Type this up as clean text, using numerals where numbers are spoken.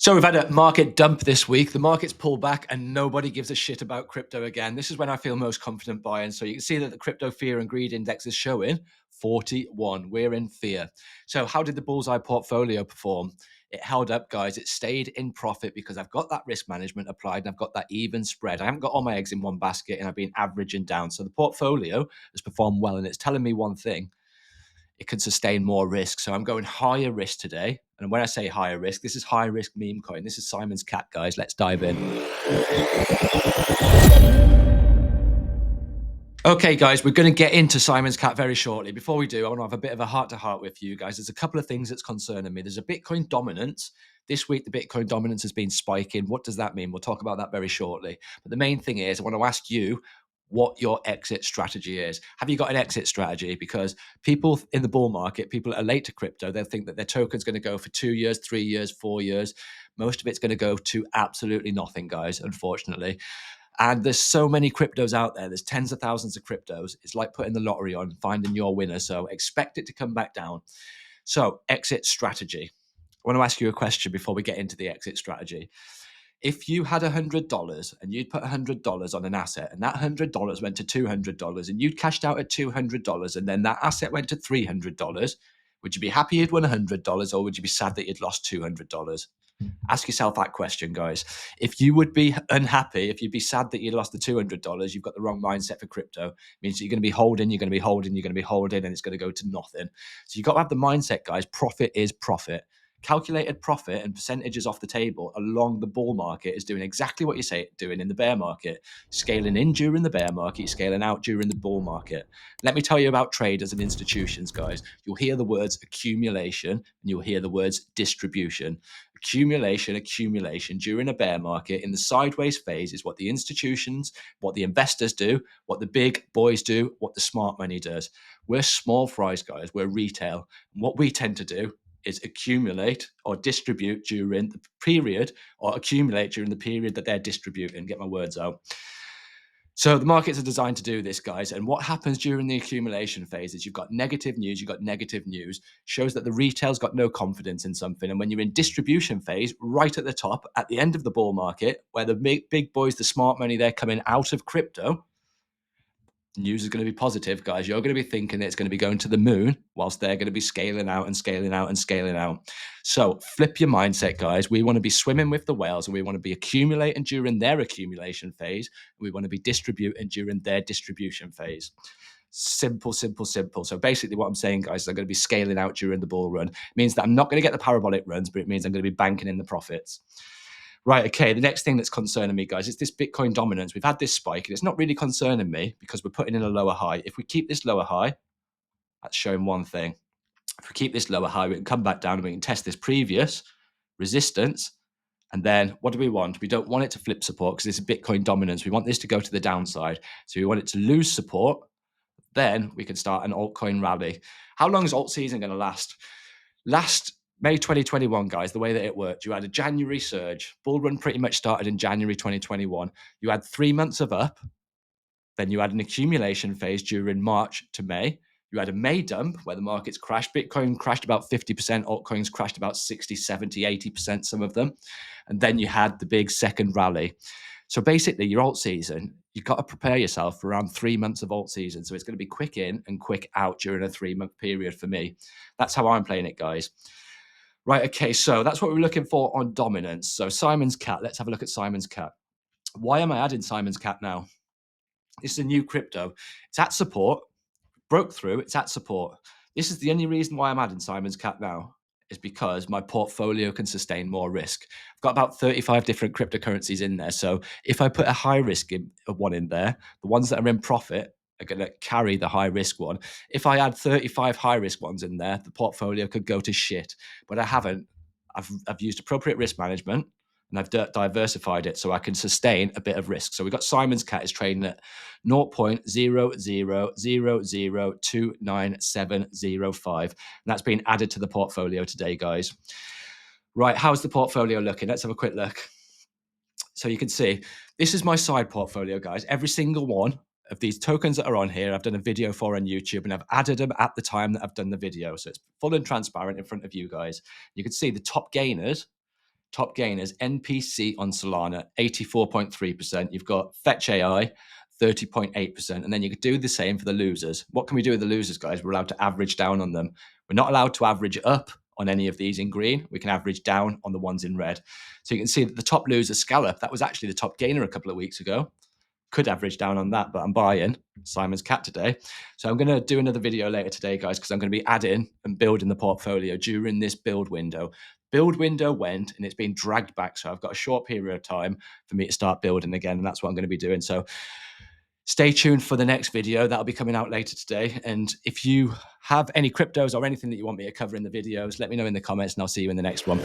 So we've had a market dump this week. The market's pulled back and nobody gives a shit about crypto again. This is when I feel most confident buying. So you can see that the crypto fear and greed index is showing 41. We're in fear. So how did the Bullseye portfolio perform? It held up, guys. It stayed in profit because I've got that risk management applied and I've got that even spread. I haven't got all my eggs in one basket and I've been averaging down. So the portfolio has performed well and it's telling me one thing. It can sustain more risk. So I'm going higher risk today. And when I say higher risk, this is high risk meme coin. This is Simon's cat, guys. Let's dive in. Okay, guys, we're going to get into Simon's cat very shortly. Before we do, I want to have a bit of a heart-to-heart with you guys. There's a couple of things that's concerning me. There's a Bitcoin dominance. This week, the Bitcoin dominance has been spiking. What does that mean? We'll talk about that very shortly. But the main thing is, I want to ask you what your exit strategy is. Have you got an exit strategy? Because people in the bull market, people that are late to crypto, they'll think that their token's going to go for 2 years, 3 years, 4 years. Most of it's going to go to absolutely nothing, guys, unfortunately. And there's so many cryptos out there. There's tens of thousands of cryptos. It's like putting the lottery on, finding your winner. So expect it to come back down. So exit strategy. I want to ask you a question before we get into the exit strategy. If you had $100 and you'd put $100 on an asset and that $100 went to $200 and you'd cashed out at $200 and then that asset went to $300, would you be happy you'd won $100 or would you be sad that you'd lost $200? Ask yourself that question, guys. If you would be unhappy, if you'd be sad that you lost the $200, you've got the wrong mindset for crypto. It means that you're going to be holding, you're going to be holding, you're going to be holding, and it's going to go to nothing. So you've got to have the mindset, guys. Profit is profit. Calculated profit and percentages off the table along the bull market is doing exactly what you say it's doing in the bear market. Scaling in during the bear market, scaling out during the bull market. Let me tell you about traders and institutions, guys. You'll hear the words accumulation and you'll hear the words distribution. Accumulation during a bear market in the sideways phase is what the institutions, what the investors do, what the big boys do, what the smart money does. We're small fries, guys. We're retail. And what we tend to do is accumulate or distribute during the period or accumulate during the period that they're distributing. Get my words out. So the markets are designed to do this, guys. And what happens during the accumulation phase is you've got negative news. You've got negative news shows that the retail's got no confidence in something. And when you're in distribution phase, right at the top, at the end of the bull market, where the big boys, the smart money, they're coming out of crypto, news is going to be positive, guys. You're going to be thinking that it's going to be going to the moon whilst they're going to be scaling out and scaling out and scaling out. So flip your mindset, guys. We want to be swimming with the whales and we want to be accumulating during their accumulation phase. And we want to be distributing during their distribution phase. Simple, simple, simple. So basically what I'm saying, guys, is I'm going to be scaling out during the bull run. It means that I'm not going to get the parabolic runs, but it means I'm going to be banking in the profits. Right, okay, the next thing that's concerning me, guys, is this Bitcoin dominance. We've had this spike, and it's not really concerning me because we're putting in a lower high. If we keep this lower high, that's showing one thing. If we keep this lower high, we can come back down and we can test this previous resistance. And then what do we want? We don't want it to flip support because this is Bitcoin dominance. We want this to go to the downside. So we want it to lose support. Then we can start an altcoin rally. How long is alt season going to last? Last May 2021, guys, the way that it worked, you had a January surge. Bull run pretty much started in January 2021. You had 3 months of up. Then you had an accumulation phase during March to May. You had a May dump where the markets crashed. Bitcoin crashed about 50%. Altcoins crashed about 60, 70, 80%, some of them. And then you had the big second rally. So basically, your alt season, you've got to prepare yourself for around 3 months of alt season. So it's going to be quick in and quick out during a 3-month period for me. That's how I'm playing it, guys. Right, okay, so that's what we're looking for on dominance. So Simon's cat, let's have a look at Simon's cat. Why am I adding Simon's cat now? This is a new crypto. It's at support, broke through, it's at support. This is the only reason why I'm adding Simon's cat now, is because my portfolio can sustain more risk. I've got about 35 different cryptocurrencies in there. So if I put a high risk one in there, the ones that are in profit are going to carry the high risk one. If I add 35 high risk ones in there, the portfolio could go to shit. But I haven't. I've used appropriate risk management and I've diversified it so I can sustain a bit of risk. So we've got Simon's cat is trading at 0.000029705. And that's been added to the portfolio today, guys. Right, how's the portfolio looking? Let's have a quick look. So you can see, this is my side portfolio, guys. Every single one of these tokens that are on here, I've done a video for on YouTube and I've added them at the time that I've done the video. So it's full and transparent in front of you guys. You can see the top gainers, top gainers, NPC on Solana, 84.3%. You've got Fetch AI, 30.8%. And then you could do the same for the losers. What can we do with the losers, guys? We're allowed to average down on them. We're not allowed to average up on any of these in green. We can average down on the ones in red. So you can see that the top loser, Scallop, that was actually the top gainer a couple of weeks ago. Could average down on that, but I'm buying Simon's Cat today. So I'm going to do another video later today, guys, because I'm going to be adding and building the portfolio during this build window. Build window went and it's been dragged back. So I've got a short period of time for me to start building again. And that's what I'm going to be doing. So stay tuned for the next video. That'll be coming out later today. And if you have any cryptos or anything that you want me to cover in the videos, let me know in the comments and I'll see you in the next one.